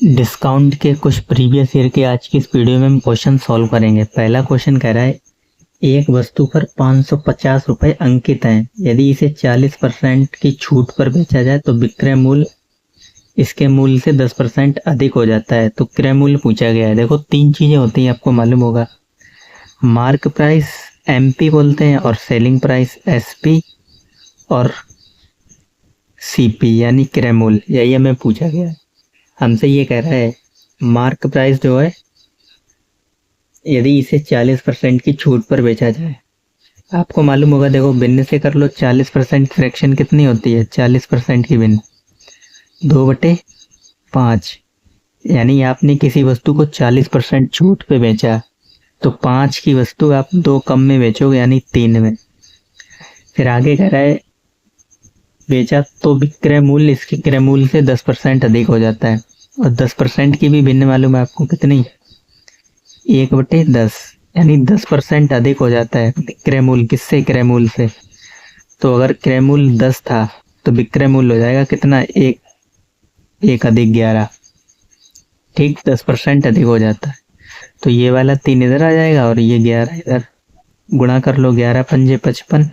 Discount के कुछ previous year के आज की इस वीडियो में हम क्वेश्चन सॉल्व करेंगे। पहला क्वेश्चन कह रहा है एक वस्तु पर 550 रुपये अंकित हैं। यदि इसे 40% की छूट पर बेचा जाए तो विक्रय मूल्य इसके मूल्य से 10% अधिक हो जाता है। तो क्रय मूल्य पूछा गया है। देखो तीन चीजें होती हैं, आपको मालूम होगा। मार्क प्राइस एमपी बोलते हैं और सेलिंग प्राइस एसपी और सीपी यानी क्रय मूल्य। यही हमें पूछा गया है। हमसे ये कह रहा है मार्क प्राइस जो है यदि इसे 40% की छूट पर बेचा जाए। आपको मालूम होगा, देखो भिन्न से कर लो। 40% फ्रैक्शन कितनी होती है? 40% की भिन्न 2/5। यानी आपने किसी वस्तु को 40% छूट पे बेचा तो 5 की वस्तु आप 2 कम में बेचोगे यानी 3 में। फिर आगे कह रहा है बेचा तो विक्रय मूल्य इसके क्रय मूल्य से 10% अधिक हो जाता है। और 10% की भी भिन्न मालूम है आपको कितनी? 1/10 यानी 10% अधिक हो जाता है क्रय मूल्य। किससे? क्रय मूल्य से। तो अगर क्रय मूल्य 10 था तो विक्रय मूल्य हो जाएगा कितना? 1 अधिक 11। ठीक, 10% अधिक हो जाता है। तो ये वाला 3 इधर आ जाएगा और ये 11 इधर। गुणा कर लो, 11 पंजे 55,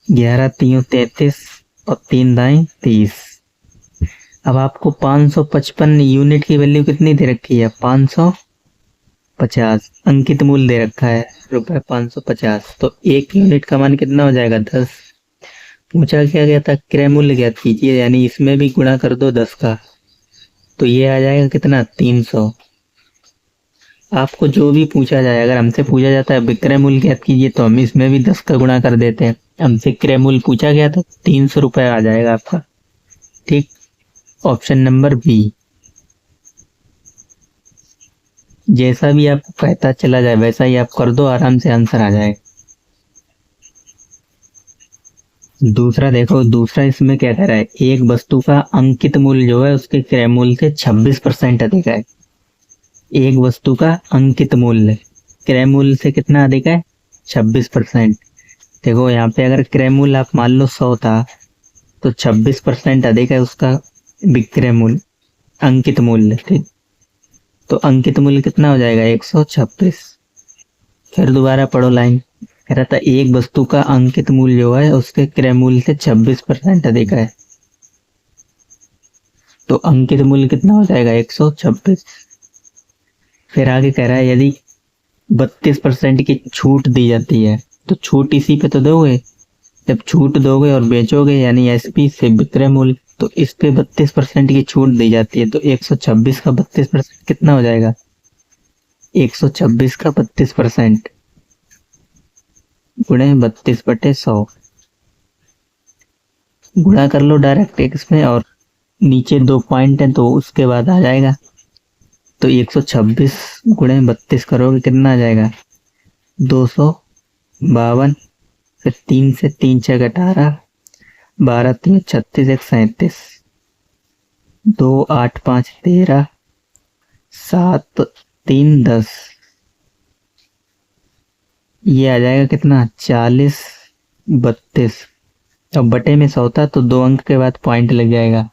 11 तीन 33 और 3 दाएं 30। अब आपको 555 यूनिट की वैल्यू कितनी दे रखी है? 550 अंकित मूल्य दे रखा है रुपए 550। तो 1 यूनिट का मान कितना हो जाएगा? 10। पूछा क्या गया था? क्रय मूल्य ज्ञात कीजिए, यानी इसमें भी गुणा कर दो 10 का। तो ये आ जाएगा कितना? 300। आपको जो भी पूछा जाए, अगर हमसे पूछा जाता है विक्रय मूल्य ज्ञात कीजिए तो हम इसमें भी 10 का गुणा कर देते हैं। हमसे क्रय मूल्य पूछा गया तो 300 रुपये आ जाएगा आपका। ठीक, ऑप्शन नंबर बी। जैसा भी आपको कहता चला जाए वैसा ही आप कर दो, आराम से आंसर आ जाए। दूसरा देखो, दूसरा इसमें क्या कह रहा है? एक वस्तु का अंकित मूल्य जो है उसके क्रय मूल्य से 26% अधिक है। एक वस्तु का अंकित मूल्य क्रय मूल्य से कितना अधिक है? 26%। देखो यहाँ पे अगर क्रय मूल्य आप मान लो 100 था तो 26% अधिक है उसका विक्रय मूल्य, अंकित मूल्य। ठीक, तो अंकित मूल्य कितना हो जाएगा? 126। फिर दोबारा पढ़ो लाइन। कह रहा था एक वस्तु का अंकित मूल्य जो है उसके क्रय मूल्य से 26% अधिक है। तो अंकित मूल्य कितना हो जाएगा? 126। फिर आगे कह रहा है यदि 32% की छूट दी जाती है तो छूट इसी पे तो दोगे। जब छूट दोगे और बेचोगे यानी एसपी से विक्रय मूल्य, तो इस पे 32% की छूट दी जाती है। तो 126 का 32% कितना हो जाएगा? 126 का 32% गुणे 32/100। गुणा कर लो डायरेक्ट एक्स में, और नीचे 2 पॉइंट है तो उसके बाद आ जाएगा। तो 126 गुणे 32 करोगे कितना आ जाएगा? 252। फिर 3 से 3 6 18, 12 3 36, 1 37, 2 8 5 13, 7 3 10। ये आ जाएगा कितना? 40 32। अब बटे में 100 था तो 2 अंक के बाद पॉइंट लग जाएगा।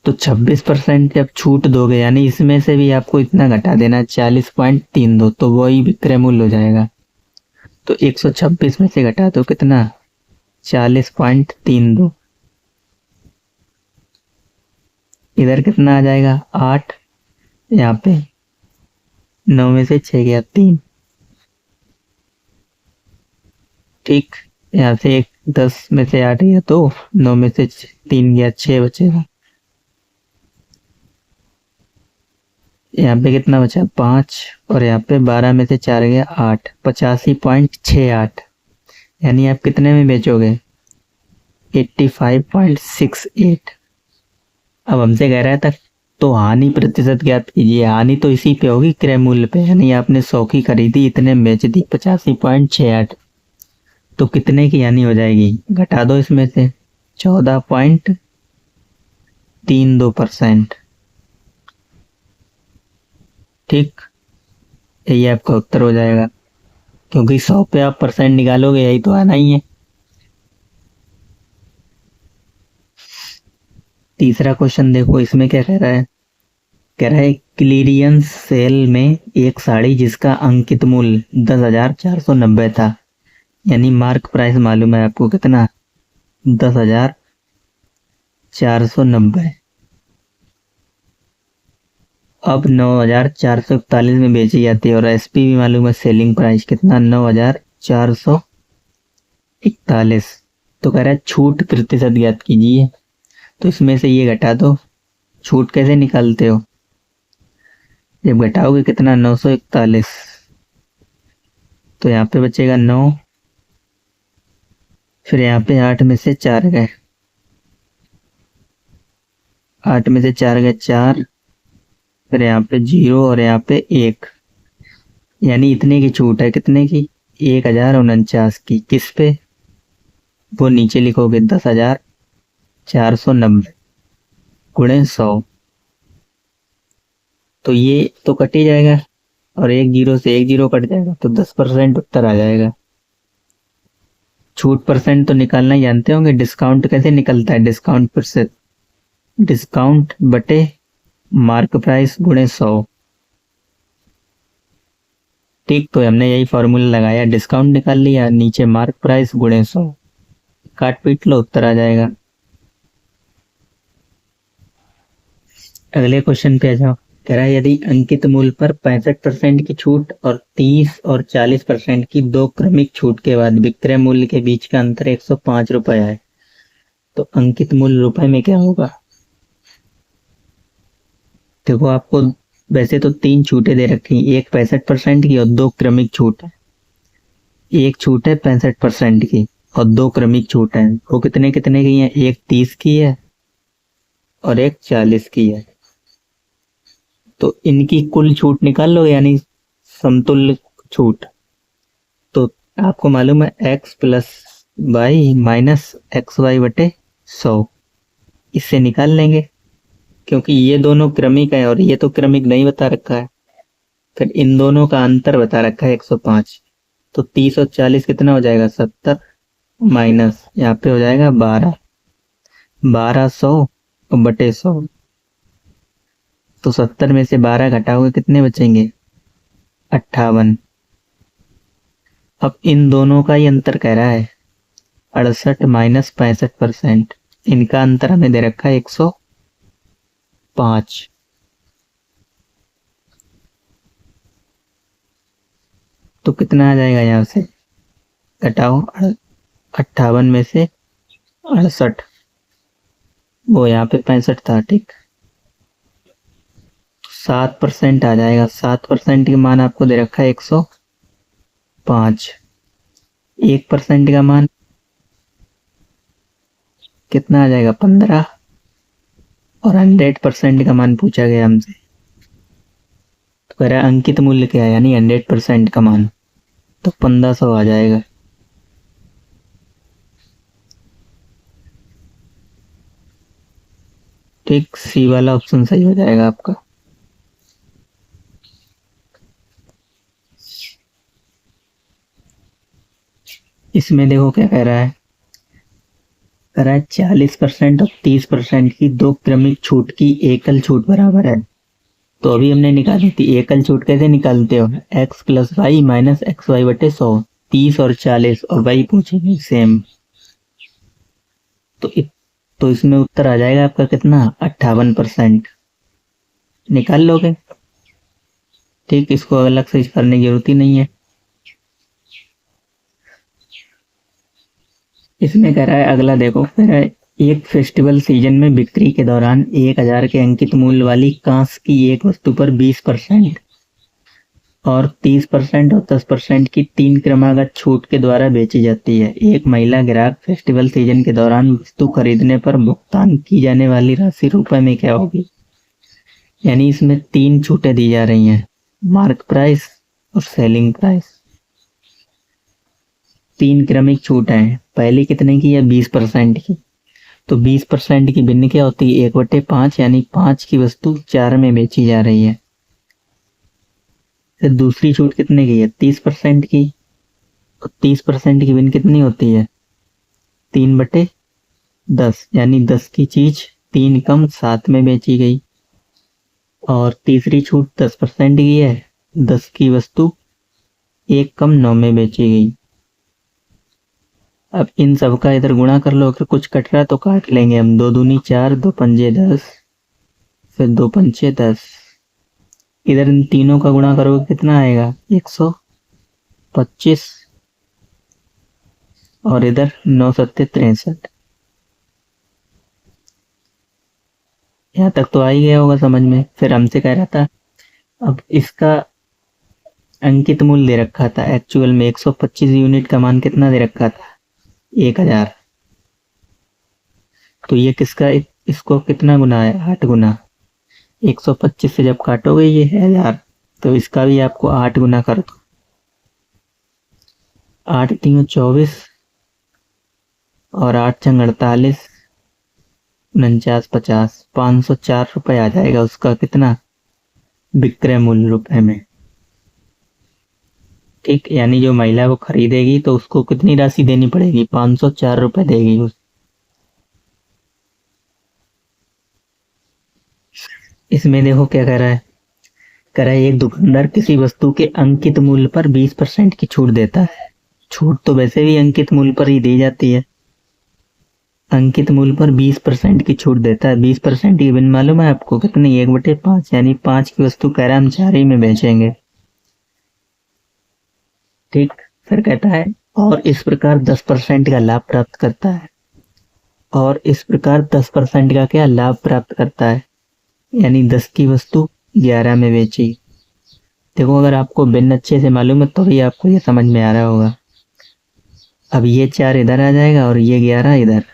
तो 26% जब छूट दोगे यानी इसमें से भी आपको इतना घटा देना, 40.32, तो वही विक्रय मूल्य हो जाएगा। तो 126 में से घटा दो कितना? 40.32। इधर कितना आ जाएगा? 8। यहाँ पे 9 में से 6 गया 3। ठीक, यहाँ से 10 में से 8 गया तो 9 में से 3 गया 6 बचेगा। यहाँ पे कितना बचा? 5। और यहाँ पे 12 में से 4 गया 8, 85.68। यानी आप कितने में बेचोगे? 85.68। अब हमसे कह रहा था तो हानि प्रतिशत ज्ञात कीजिए। हानि तो इसी पे होगी, क्रय मूल्य पे। यानी आपने 100 की खरीदी, इतने में बेच दी 85.68। तो कितने की हानि हो जाएगी? घटा दो इसमें से 14.32%। ठीक, यही आपका उत्तर हो जाएगा, क्योंकि 100 पे आप परसेंट निकालोगे यही तो आना ही है। तीसरा क्वेश्चन देखो, इसमें क्या कह रहा है, कह रहा है क्लीयरेंस सेल में एक साड़ी जिसका अंकित मूल्य 10,490 था, यानी मार्क प्राइस मालूम है आपको कितना, 10,490, अब 9,441 में बेची जाती है, और एसपी भी मालूम है, सेलिंग प्राइस कितना, 9,441। तो कह रहा है छूट प्रतिशत ज्ञात कीजिए, तो इसमें से ये घटा दो। छूट कैसे निकालते हो, जब घटाओगे कितना, 941, तो यहाँ पे बचेगा 9, फिर यहाँ पे 8 में से 4 गए, 8 में से 4 गए 4, फिर यहाँ पे 0 और यहाँ पे 1, यानी इतने की छूट है, कितने की, 1,049 की। किस पे, वो नीचे लिखोगे 10,490 गुणे 100, तो ये तो कट ही जाएगा, और एक जीरो से एक जीरो कट जाएगा, तो 10% उत्तर आ जाएगा। छूट परसेंट तो निकालना ही जानते होंगे, डिस्काउंट कैसे निकलता है, डिस्काउंट प्रतिशत, डिस्काउंट बटे मार्क प्राइस गुणे 100। ठीक, तो हमने यही फॉर्मूला लगाया, डिस्काउंट निकाल लिया, नीचे मार्क प्राइस गुणे 100, काट पीट लो, उत्तर आ जाएगा। अगले क्वेश्चन पे आ जाओ। कह रहा है यदि अंकित मूल्य पर 65% की छूट और 30 और 40% की दो क्रमिक छूट के बाद विक्रय मूल्य के बीच का अंतर 105 रुपए है, तो अंकित मूल्य रुपए में क्या होगा। देखो, आपको वैसे तो 3 छूटें दे रखी, एक 65% की और 2 क्रमिक छूट है। एक छूट है 65% की और 2 क्रमिक छूट है, वो कितने कितने की है, एक 30 की है और एक 40 की है। तो इनकी कुल छूट निकाल लो, यानी समतुल्य छूट। तो आपको मालूम है x plus y minus x y बटे 100, इससे निकाल लेंगे, क्योंकि ये दोनों क्रमिक है और ये तो क्रमिक नहीं बता रखा है। फिर इन दोनों का अंतर बता रखा है 105, तो 30 और 40 कितना हो जाएगा, 70 माइनस यहाँ पे हो जाएगा 12, 1200 बटे 100, तो 70 में से 12 घटाओगे कितने बचेंगे, 58। अब इन दोनों का ही अंतर कह रहा है 68 माइनस 65%, इनका अंतर हमें दे रखा है 105। तो कितना आ जाएगा, यहाँ से घटाओ 58 में से 68, वो यहाँ पे 65 था, ठीक, 7% आ जाएगा। 7% का मान आपको दे रखा है 105, 1% का मान कितना आ जाएगा, 15, और 100% का मान पूछा गया हमसे, तो कह रहा है अंकित मूल्य क्या है, यानी 100% का मान, तो 1500 आ जाएगा। ठीक, सी वाला ऑप्शन सही हो जाएगा आपका। इसमें देखो क्या कह रहा है, कह रहा है 40% और 30% की दो क्रमिक छूट की एकल छूट बराबर है। तो अभी हमने निकाली थी, एकल छूट कैसे निकालते हो, x plus y minus x y बटे 100, 30 और 40 और वाई पूछेंगे सेम, तो इसमें उत्तर आ जाएगा आपका कितना, 58%, निकाल लोगे। ठीक, इसको अलग से करने की जरूरत ही नहीं है। इसमें कह रहा है अगला देखो, कह रहा है एक फेस्टिवल सीजन में बिक्री के दौरान 1000 के अंकित मूल्य वाली कांस की एक वस्तु पर 20% और 30% और 10% की 3 क्रमागत छूट के द्वारा बेची जाती है। एक महिला ग्राहक फेस्टिवल सीजन के दौरान वस्तु खरीदने पर भुगतान की जाने वाली राशि रुपए में क्या होगी। यानी इसमें 3 छूटें दी जा रही हैं, मार्क प्राइस और सेलिंग प्राइस। 3 क्रमिक छूट है, पहली कितने की है, 20% की, तो 20% की भिन्न क्या होती है, 1/5, यानी 5 की वस्तु 4 में बेची जा रही है। फिर दूसरी छूट कितने की है, 30% की, तो 30% की भिन्न कितनी होती है, 3/10, यानी 10 की चीज 3 कम 7 में बेची गई। और तीसरी छूट 10% की है, 10 की वस्तु 1 कम 9 में बेची गई। अब इन सब का इधर गुणा कर लो, अगर कुछ कट रहा तो काट लेंगे हम। 2 दूनी 4, 2 पंजे 10, फिर 2 पंचे 10। इधर इन तीनों का गुणा करोगे कितना आएगा? 125। और इधर 9 सत्ते 63। यहाँ तक तो आ ही गया होगा समझ में। फिर हमसे कह रहा था, अब इसका अंकित मूल्य दे रखा था, एक्चुअल में 125 यूनिट का मान कितना दे रखा था? 1000। तो ये किसका, इसको कितना गुना है? 8 गुना। 125 से जब काटोगे ये है 1000, तो इसका भी आपको 8 गुना कर दो। 8 3 24 और 8 छंग 48, 49 50, 504 रुपये आ जाएगा उसका कितना? विक्रय मूल्य रुपए में। ठीक, यानी जो महिला वो खरीदेगी तो उसको कितनी राशि देनी पड़ेगी? 504 रुपये देगी उस। इसमें देखो क्या कह रहा है, कह रहा है एक दुकानदार किसी वस्तु के अंकित मूल्य पर 20% की छूट देता है। छूट तो वैसे भी अंकित मूल्य पर ही दी जाती है। अंकित मूल्य पर 20% की छूट देता है। 20% की बिन मालूम है आपको कितनी? 1/5, यानी 5 की वस्तु कह रहा है हम 4 ही में बेचेंगे। ठीक, फिर कहता है और इस प्रकार 10% का लाभ प्राप्त करता है। और इस प्रकार 10% का क्या लाभ प्राप्त करता है? यानी 10 की वस्तु 11 में बेची। देखो अगर आपको बिन अच्छे से मालूम है तो भी आपको ये समझ में आ रहा होगा। अब ये 4 इधर आ जाएगा और ये 11 इधर।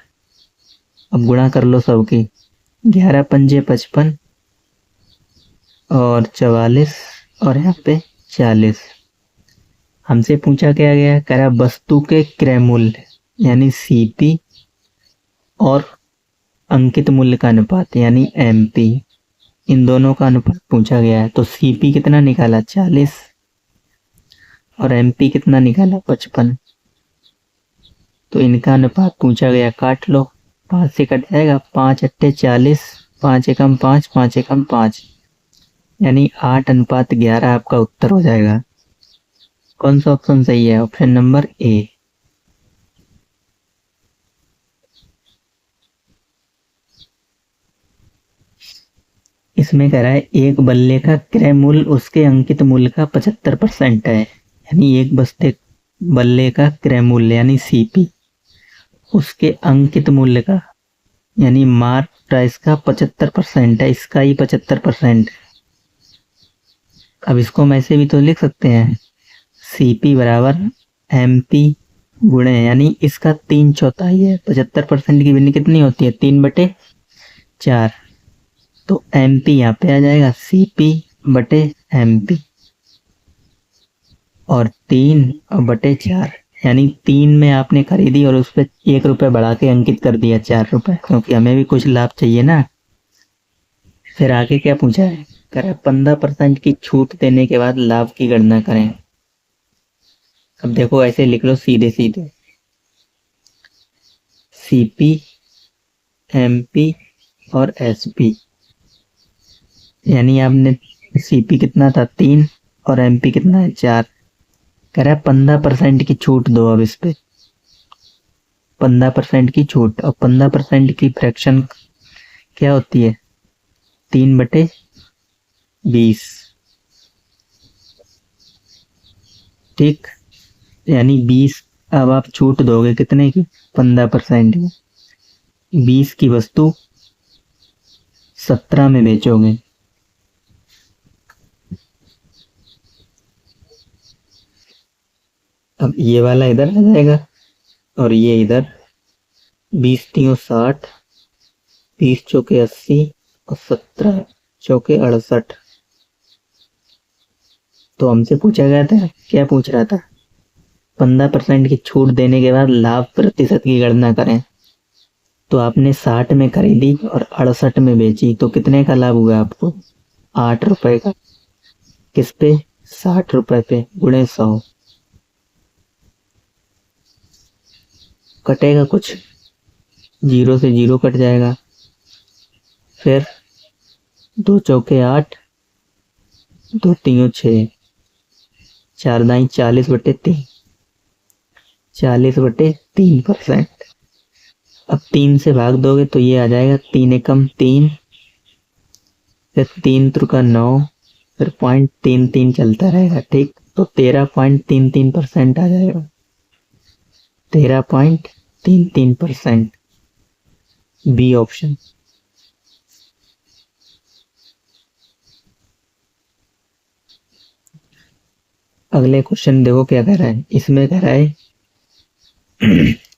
अब गुणा कर लो सबकी। 11 पंजे 55 और 44 और यहाँ पे 40। हमसे पूछा क्या गया? कह रहा वस्तु के क्रय मूल्य यानी सीपी और अंकित मूल्य का अनुपात यानी एमपी, इन दोनों का अनुपात पूछा गया है। तो सीपी कितना निकाला? 40 और एमपी कितना निकाला? 55। तो इनका अनुपात पूछा गया, काट लो। 5 से कट जाएगा, 5 अट्ठे 40, 5 एकम 5, 5 एकम 5, यानी 8:11 आपका उत्तर हो जाएगा। कौन सा ऑप्शन सही है? Option number A. इसमें कह रहा है एक बल्ले का क्रय मूल्य उसके अंकित मूल्य का 75% है। यानी एक बल्ले का क्रय मूल्य यानी सीपी उसके अंकित मूल्य का यानी मार्क प्राइस का 75% है, इसका ही 75%। अब इसको हम ऐसे भी तो लिख सकते हैं, सीपी बराबर एमपी गुणे, यानी इसका 3/4 है। 75% की वैल्यू कितनी होती है? 3/4। तो एमपी यहाँ पे आ जाएगा सीपी बटे एमपी और 3/4, यानी 3 में आपने खरीदी और उस पर 1 रुपये बढ़ा के अंकित कर दिया 4 रुपये, क्योंकि हमें भी कुछ लाभ चाहिए ना। फिर आगे क्या पूछा है? कह रहा है 15% की छूट देने के बाद लाभ की गणना करें। अब देखो ऐसे लिख लो सीधे सीधे, सीपी एमपी और एसपी, यानी आपने सीपी कितना था? 3 और एमपी कितना है? 4। कह रहा है 15% की छूट दो। अब इस पे 15% की छूट, और 15% की फ्रैक्शन क्या होती है? 3/20। ठीक, यानी 20। अब आप छूट दोगे कितने की? 15% की। 20 की वस्तु 17 में बेचोगे। अब ये वाला इधर आ जाएगा और ये इधर। 20 3 60, 30 चौके 80 और 17 चौके 68। तो हमसे पूछा गया था, क्या पूछ रहा था? 15% की छूट देने के बाद लाभ प्रतिशत की गणना करें। तो आपने 60 में खरीदी और 68 में बेची, तो कितने का लाभ हुआ आपको? 8 रुपए का। किस पे? 60 रुपए पे, गुणे 100। कटेगा कुछ? 0 से 0 कट जाएगा, फिर 2 चौके 8, 2 तीयों 6, 4 दाई 40/3, 40/3%। अब 3 से भाग दोगे तो ये आ जाएगा 3 एकम 3, फिर 3 त्रिका 9, फिर 0.33 चलता रहेगा। ठीक, तो 13.33% आ जाएगा, 13.33%, बी ऑप्शन। अगले क्वेश्चन देखो क्या कह रहा है। इसमें कह रहा है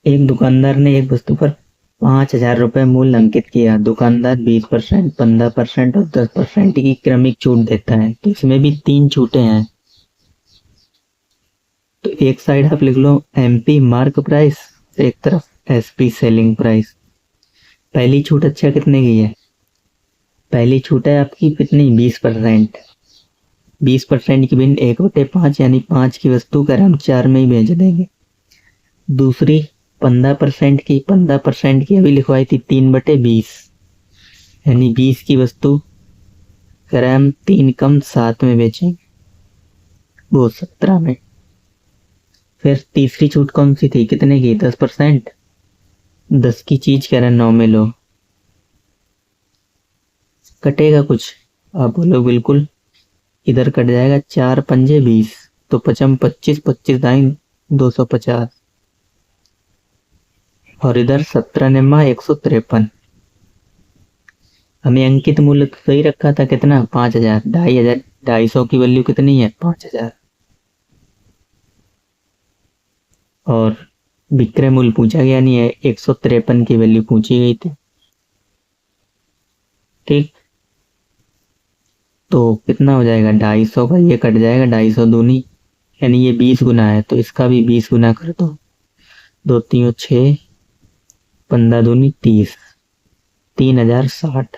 एक दुकानदार ने एक वस्तु पर 5,000 रुपए मूल्य अंकित किया। दुकानदार 20%, 15% और 10% की क्रमिक छूट देता है। तो इसमें भी 3 छूटें हैं। तो एक साइड आप लिख लो MP मार्क प्राइस, एक तरफ SP सेलिंग प्राइस। पहली छूट अच्छा कितने की है? पहली छूट है आपकी कितनी? 20%। 20% की बिन 1/5 यानी 5 की वस्तु कर हम 4 में ही बेच देंगे। दूसरी 15% की, 15% की अभी लिखवाई थी 3/20 यानी 20 की वस्तु कर हम 3 कम 7 में बेचेंगे, वो 17 में। फिर तीसरी छूट कौन सी थी? कितने की? 10%। 10 की चीज कह रहे 9 में लो। कटेगा कुछ? आप बोलो बिल्कुल। इधर कट जाएगा 4 पंजे 20, तो 55 25, 25 दाई 250, और इधर 17 निम्मा 153। हमें अंकित मूल्य तो सही रखा था, कितना? 5,000। 2,500, 250 की वैल्यू कितनी है? 5,000। और विक्रय मूल्य पूछा गया नहीं है, 153 की वैल्यू पूछी गई थी। ठीक, तो कितना हो जाएगा? 250 का ये कट जाएगा, 250 दूनी यानी ये 20 गुना है, तो इसका भी 20 गुना कर दो। 2 3 6, 15 दूनी 30, 3,060,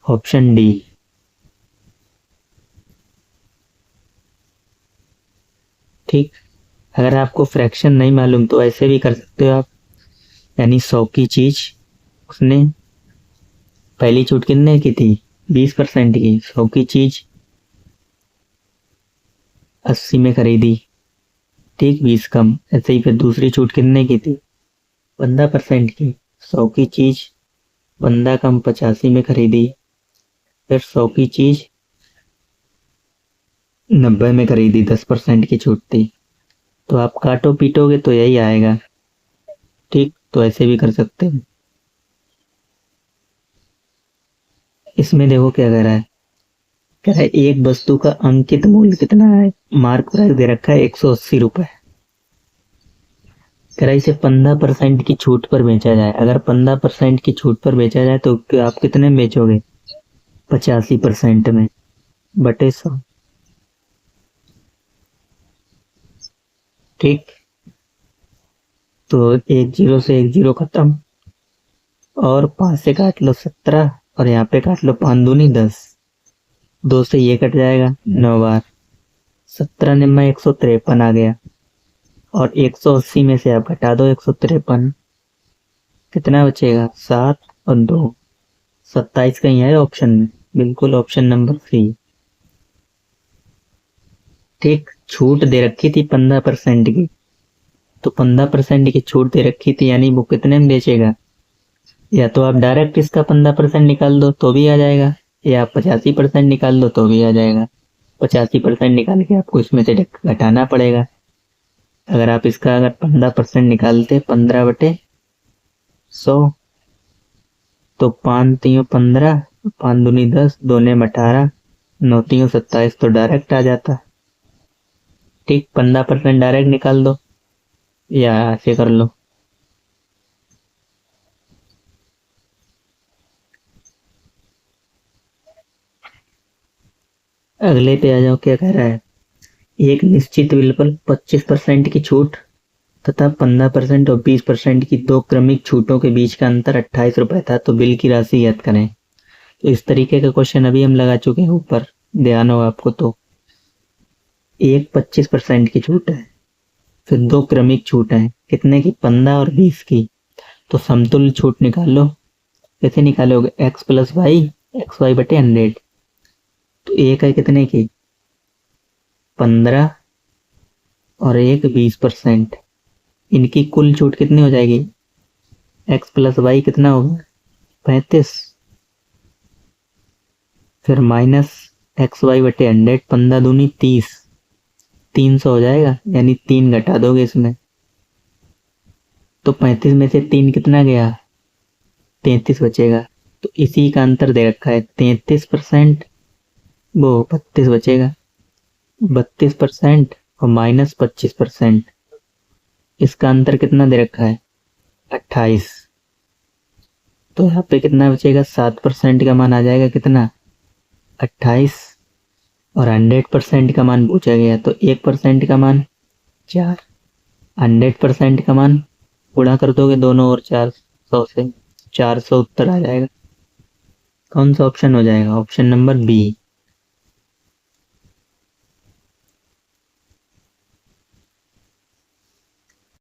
ऑप्शन डी। ठीक, अगर आपको फ्रैक्शन नहीं मालूम तो ऐसे भी कर सकते हो आप, यानी 100 की चीज उसने पहली छूट कितने की थी? 20% की। 100 की चीज 80 में खरीदी, ठीक, 20 कम। ऐसे ही फिर दूसरी छूट कितने की थी? 15% की। 100 की चीज 15 कम 85 में खरीदी, फिर 100 की चीज 90 में खरीदी, 10% की छूट थी। तो आप काटो पीटोगे तो यही आएगा। ठीक, तो ऐसे भी कर सकते हैं। इसमें देखो क्या कह रहा है। कह रहा है एक वस्तु का अंकित मूल्य कितना है? मार्क प्राइस दे रखा है 180 रुपए। कह रहा है इसे 15% की छूट पर बेचा जाए। अगर 15% की छूट पर बेचा जाए तो आप कितने में बेचोगे? 85% में, बटे 100। ठीक, तो एक जीरो से एक जीरो खत्म, और 5 से काट लो 17, और यहाँ पे काट लो 5 दूनी 10, 2 से ये कट जाएगा 9 बार, 17 निम्मा 153 आ गया, और 180 में से आप घटा दो 153, कितना बचेगा? 7 और 2, 27 कहीं है ऑप्शन में? बिल्कुल, ऑप्शन नंबर 3। ठीक, छूट दे रखी थी 15% की, तो 15% की छूट दे रखी थी यानी वो कितने में बेचेगा? या तो आप डायरेक्ट इसका 15% निकाल दो तो भी आ जाएगा, या आप 85% निकाल दो तो भी आ जाएगा। 85% निकाल के आपको इसमें से घटाना पड़ेगा। अगर आप इसका अगर 15% निकालते 15/100, तो 5 3 15, 5 दूनी 10, 2 ने 18, 9 3 27, तो डायरेक्ट आ जाता। ठीक, 15% डायरेक्ट निकाल दो या ऐसे कर लो। अगले पे आ जाओ, क्या कह रहा है। एक निश्चित बिल पर 25% की छूट तथा 15% और 20% की 2 क्रमिक छूटों के बीच का अंतर 28 रुपए था, तो बिल की राशि ज्ञात करें। तो इस तरीके का क्वेश्चन अभी हम लगा चुके हैं ऊपर, ध्यान हो आपको। तो एक 25% की छूट है, फिर 2 क्रमिक छूट है, कितने की? 15 और 20 की। तो समतुल्य छूट निकाल लो, कैसे निकालोगे, x plus y, x y बटे 100। तो एक है कितने की, 15 और एक 20%। इनकी कुल छूट कितनी हो जाएगी, एक्स प्लस वाई कितना होगा, 35, फिर माइनस एक्स वाई बटे 100, 15 दूनी 30, 300 हो जाएगा, यानी 3 घटा दोगे इसमें तो 35 में से 3 कितना गया, 33 बचेगा। तो इसी का अंतर दे रखा है 33%, वो 32 बचेगा, 32% और माइनस 25%, इसका अंतर कितना दे रखा है, 28। तो यहाँ पे कितना बचेगा, 7% का मान आ जाएगा कितना, 28, और 100% का मान पूछा गया तो 1% का मान 4, 100% का मान गुणा कर दोगे दोनों और 400 से, 400 उत्तर आ जाएगा। कौन सा ऑप्शन हो जाएगा, ऑप्शन नंबर बी।